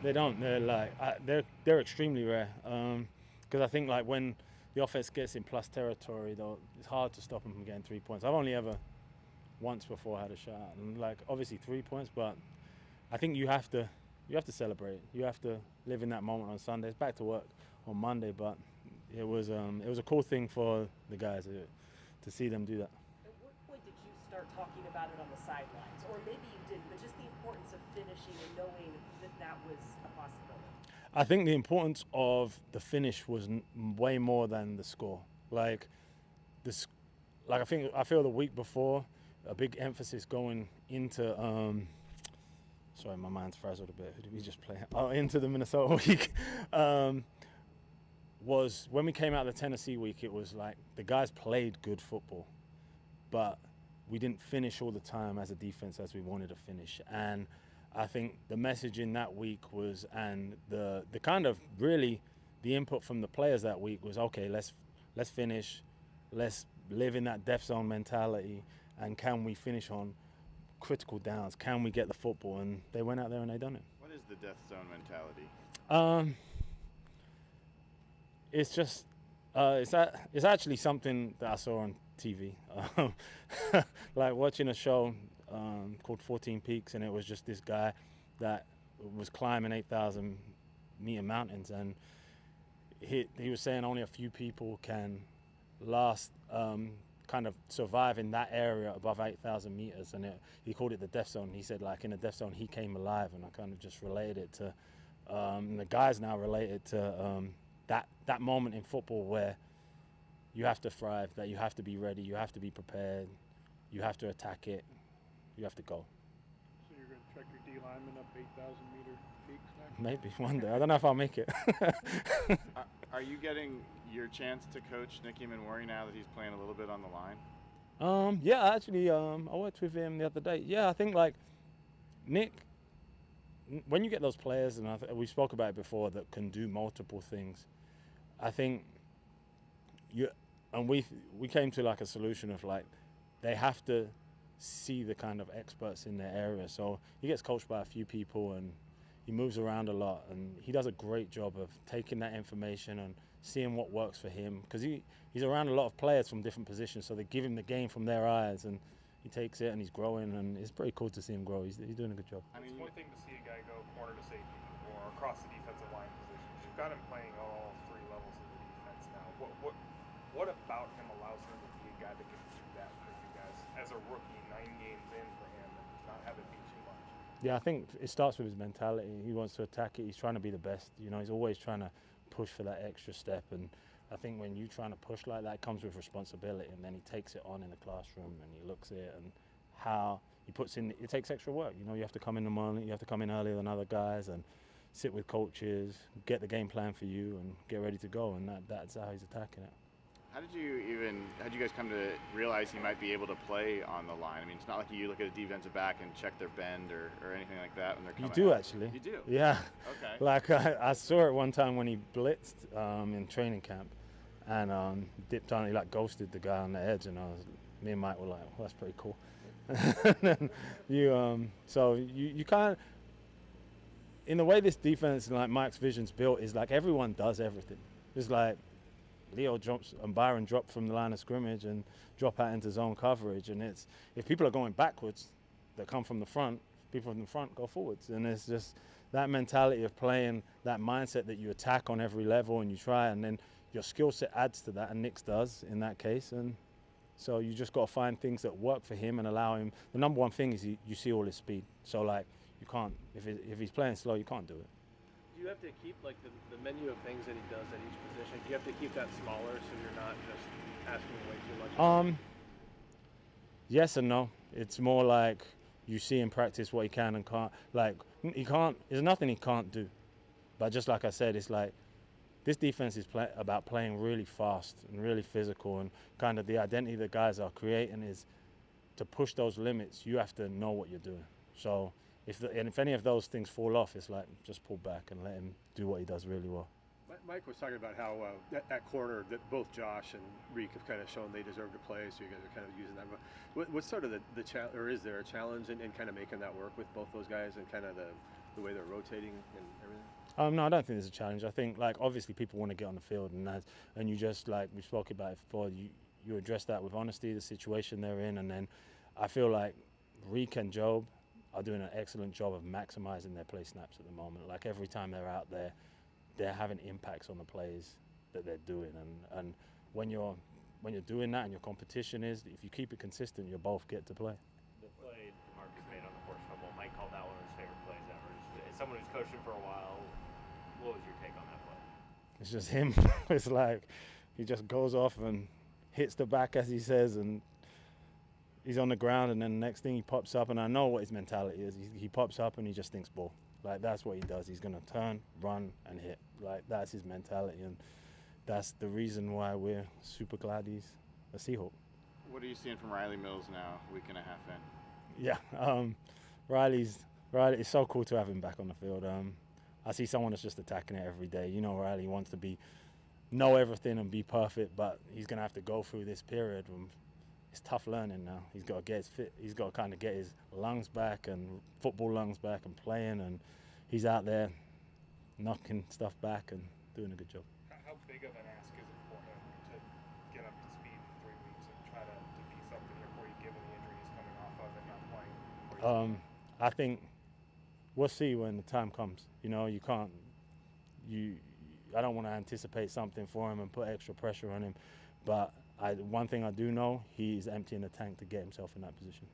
They don't. They're like they're extremely rare. Because I think like when the offense gets in plus territory, though, it's hard to stop them from getting 3 points. I've only ever once before had a shot, and like obviously 3 points, but I think you have to celebrate. You have to live in that moment on Sunday. It's back to work on Monday, but it was a cool thing for the guys to see them do that. At what point did you start talking about it on the sidelines? Or maybe you didn't, but just the importance of finishing and knowing that that was a possibility. I think the importance of the finish was way more than the score. Like this, like I feel the week before a big emphasis going into. Sorry, my mind's frazzled a bit. Who did we just play? Oh, into the Minnesota week. Was when we came out of the Tennessee week. It was like the guys played good football, but we didn't finish all the time as a defense as we wanted to finish. And I think the message in that week was, and the kind of really the input from the players that week was, okay, let's finish, let's live in that death zone mentality, and can we finish on critical downs? Can we get the football? And they went out there and they done it. What is the death zone mentality? It's just it's actually something that I saw on TV, like watching a show called 14 Peaks, and it was just this guy that was climbing 8,000-meter mountains, and he was saying only a few people can last kind of survive in that area above 8,000 meters, and he called it the death zone. He said like in the death zone he came alive, and I kind of just related it to the guys now related to that moment in football where you have to thrive, that you have to be ready, you have to be prepared, you have to attack it, you have to go. So you're going to trek your D lineman up 8,000-meter peaks next? Maybe one day. I don't know if I'll make it. Are you getting your chance to coach Nick Emmanwori now that he's playing a little bit on the line? Yeah, actually, I worked with him the other day. Yeah, I think like Nick, when you get those players, and we spoke about it before, that can do multiple things, I think we came to like a solution of like they have to see the kind of experts in their area. So he gets coached by a few people and he moves around a lot, and he does a great job of taking that information and seeing what works for him, because he's around a lot of players from different positions, so they give him the game from their eyes, and he takes it and he's growing, and it's pretty cool to see him grow. He's doing a good job. It's one thing to see a guy go corner to safety or across the defensive line positions. You've got him playing all three levels of the defense now. What about him allows him to be a guy that can do that for you guys as a rookie, 9 games in for him, and not have it be too much? Yeah, I think it starts with his mentality. He wants to attack it. He's trying to be the best. You know, he's always trying to push for that extra step. And I think when you're trying to push like that, it comes with responsibility. And then he takes it on in the classroom, and he looks at it and how he puts in. It takes extra work. You know, you have to come in the morning. You have to come in earlier than other guys and sit with coaches, get the game plan for you, and get ready to go. And that's how he's attacking it. How did you guys come to realize he might be able to play on the line? I mean, it's not like you look at a defensive back and check their bend or anything like that when they're coming You do out. actually. You do? Yeah. Okay. Like I saw it one time when he blitzed in training camp, and dipped on. He like ghosted the guy on the edge, and me and Mike were like, well, "That's pretty cool." And then so you can't. In the way this defense, like Mike's vision's built, is like everyone does everything. It's like Leo jumps and Byron drop from the line of scrimmage and drop out into zone coverage, and it's if people are going backwards, that come from the front, people from the front go forwards, and it's just that mentality of playing, that mindset that you attack on every level and you try, and then your skill set adds to that, and Nick's does in that case, and so you just got to find things that work for him and allow him. The number one thing is you see all his speed, so like you can't if he's playing slow, you can't do it. Do you have to keep like the menu of things that he does at each position? Do you have to keep that smaller so you're not just asking way too much? Yes and no. It's more like you see in practice what he can and can't. Like he can't. There's nothing he can't do. But just like I said, it's like this defense is about playing really fast and really physical, and kind of the identity that guys are creating is to push those limits. You have to know what you're doing. So if any of those things fall off, it's like just pull back and let him do what he does really well. Mike was talking about how at corner that both Josh and Reek have kind of shown they deserve to play, so you guys are kind of using that. What's sort of the challenge, or is there a challenge in kind of making that work with both those guys and kind of the the way they're rotating and everything? No, I don't think there's a challenge. I think, like, obviously people want to get on the field, and you just, like we spoke about it before, you address that with honesty, the situation they're in, and then I feel like Reek and Jobe are doing an excellent job of maximizing their play snaps at the moment. Like, every time they're out there, they're having impacts on the plays that they're doing, and when you're doing that and your competition is, if you keep it consistent, you'll both get to play. The play DeMarcus made on the forced fumble, Mike called that one of his favorite plays ever. As someone who's coached him for a while, what was your take on that play? It's just him. It's like he just goes off and hits the back, as he says, and he's on the ground, and then the next thing he pops up, and I know what his mentality is. He pops up and he just thinks ball. Like, that's what he does. He's going to turn, run, and hit. Like, that's his mentality, and that's the reason why we're super glad he's a Seahawk. What are you seeing from Riley Mills now, week and a half in? Yeah, Riley, it's so cool to have him back on the field. I see someone that's just attacking it every day. You know, Riley wants to know everything and be perfect, but he's going to have to go through this period. It's tough learning now. He's got to get his fit. He's got to kind of get his lungs back and football lungs back and playing, and he's out there knocking stuff back and doing a good job. How big of an ask is it for him to get up to speed in 3 weeks and try to be something here for you, given the injury he's coming off of and not playing? I think we'll see when the time comes. You know, I don't want to anticipate something for him and put extra pressure on him, but one thing I do know, he's emptying the tank to get himself in that position.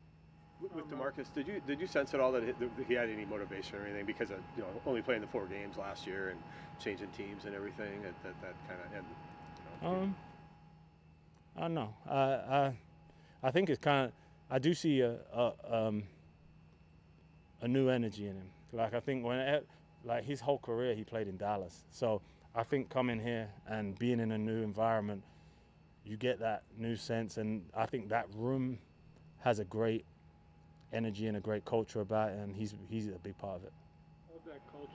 With DeMarcus, did you sense at all that he had any motivation or anything because of only playing the 4 games last year and changing teams and everything that kind of ended? I don't know. I think it's kind of, I do see a new energy in him. Like, I think like his whole career he played in Dallas, so I think coming here and being in a new environment, you get that new sense, and I think that room has a great energy and a great culture about it, and he's a big part of it. Of that culture,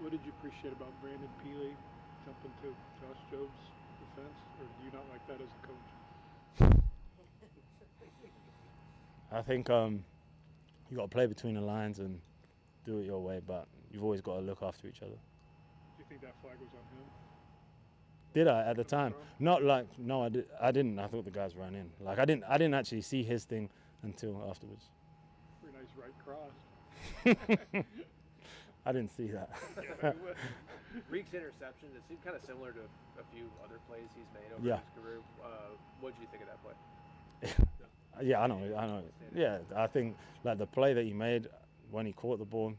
what did you appreciate about Brandon Peely jumping to Josh Jobe's defense, or do you not like that as a coach? I think you got to play between the lines and do it your way, but you've always got to look after each other. Do you think that flag was on him? Did I at the time? Not like, no, I didn't. I thought the guys ran in. Like, I didn't actually see his thing until afterwards. Pretty nice right cross. I didn't see that. Reek's interception, it seemed kind of similar to a few other plays he's made over his career. What did you think of that play? Yeah, I know. Yeah, I think like the play that he made when he caught the ball,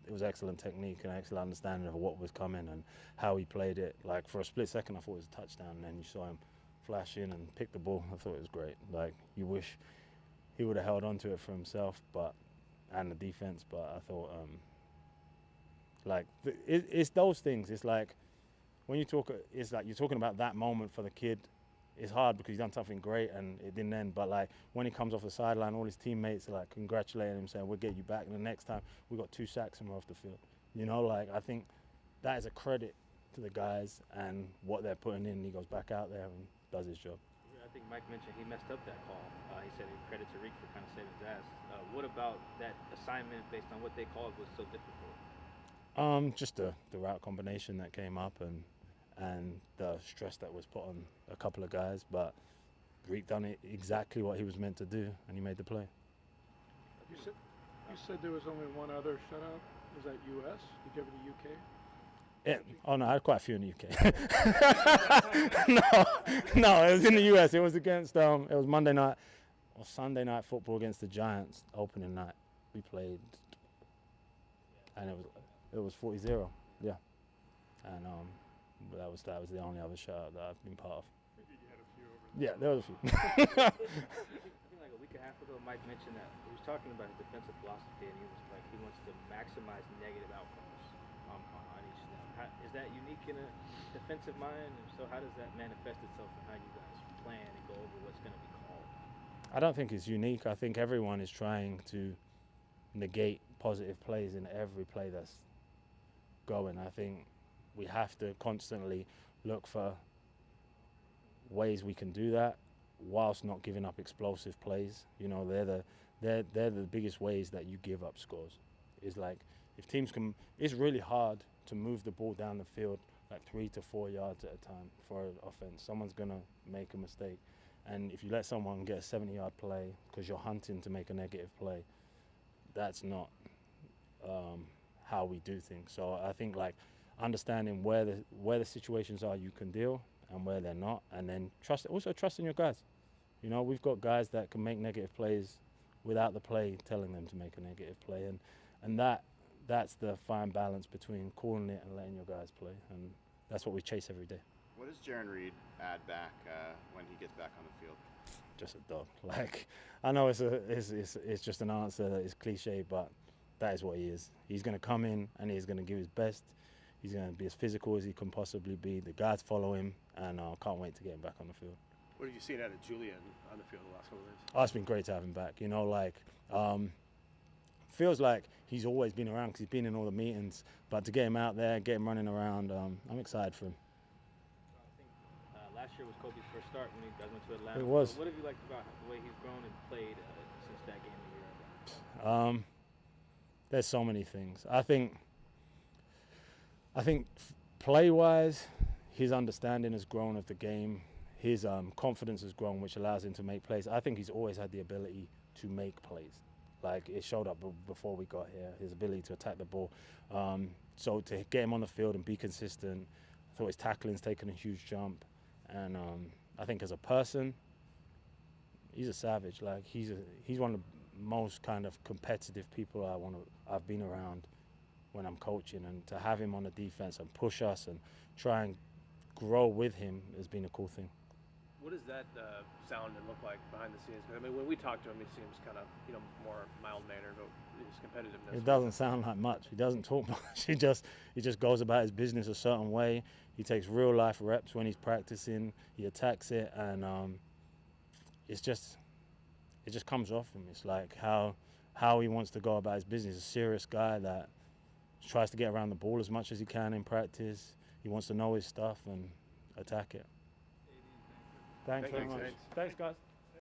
it was excellent technique and excellent understanding of what was coming and how he played it. Like, for a split second, I thought it was a touchdown, and then you saw him flash in and pick the ball. I thought it was great. Like, you wish he would have held on to it for himself, and the defense. But I thought, it's those things. It's like when you talk, it's like you're talking about that moment for the kid. It's hard because he's done something great and it didn't end. But like when he comes off the sideline, all his teammates are like congratulating him, saying, "We'll get you back." And the next time we got 2 sacks and we're off the field. You know, like I think that is a credit to the guys and what they're putting in. He goes back out there and does his job. I think Mike mentioned he messed up that call. He said credit to Reek for kind of saving his ass. What about that assignment based on what they called was so difficult? Just the route combination that came up and the stress that was put on a couple of guys, but Reek done it exactly what he was meant to do, and he made the play. You said there was only one other shutout. Was that U.S.? Did you have it UK? Yeah. Oh no, I had quite a few in the UK. no, it was in the US. It was against it was Monday night or Sunday night football against the Giants opening night. We played, and it was 40-0. Yeah, and that was the only other shutout that I've been part of. Yeah, there was a few. I think like a week and a half ago, Mike mentioned that he was talking about his defensive philosophy, and he was like he wants to maximize negative outcomes on each snap. Is that unique in a defensive mind? And so how does that manifest itself in how you guys plan and go over what's going to be called? I don't think it's unique. I think everyone is trying to negate positive plays in every play that's going. I think we have to constantly look for ways we can do that whilst not giving up explosive plays. You know, they're the biggest ways that you give up scores. It's like if teams can, it's really hard to move the ball down the field like 3 to 4 yards at a time for an offense. Someone's gonna make a mistake, and if you let someone get a 70-yard play because you're hunting to make a negative play, that's not how we do things. So I think like understanding where the situations are you can deal and where they're not, and then trusting your guys. You know, we've got guys that can make negative plays without the play telling them to make a negative play, and that's the fine balance between calling it and letting your guys play, and that's what we chase every day. What does Jaron Reed add back when he gets back on the field? Just a dog. Like, I know it's just an answer that is cliche, but that is what he is. He's going to come in and he's going to give his best. He's going to be as physical as he can possibly be. The guys follow him, and I can't wait to get him back on the field. What have you seen out of Julian on the field the last couple of days? Oh, it's been great to have him back. You know, like, feels like he's always been around because he's been in all the meetings. But to get him out there, get him running around, I'm excited for him. I think last year was Coby's first start when you guys went to Atlanta. It was. What have you liked about the way he's grown and played since that game a year ago? There's so many things. I think play-wise, his understanding has grown of the game. His confidence has grown, which allows him to make plays. I think he's always had the ability to make plays. Like, it showed up before we got here, his ability to attack the ball. So to get him on the field and be consistent, I thought his tackling's taken a huge jump. And I think as a person, he's a savage. Like, he's one of the most kind of competitive people I've been around when I'm coaching. And to have him on the defense and push us and try and grow with him has been a cool thing. What does that sound and look like behind the scenes? 'Cause, I mean, when we talk to him, he seems kind of, more mild-mannered, but his competitiveness. It doesn't sound like much. He doesn't talk much. He just goes about his business a certain way. He takes real-life reps when he's practicing. He attacks it, and it just comes off him. It's like how he wants to go about his business. He's a serious guy that tries to get around the ball as much as he can in practice. He wants to know his stuff and attack it. Thanks very much. Thanks, guys.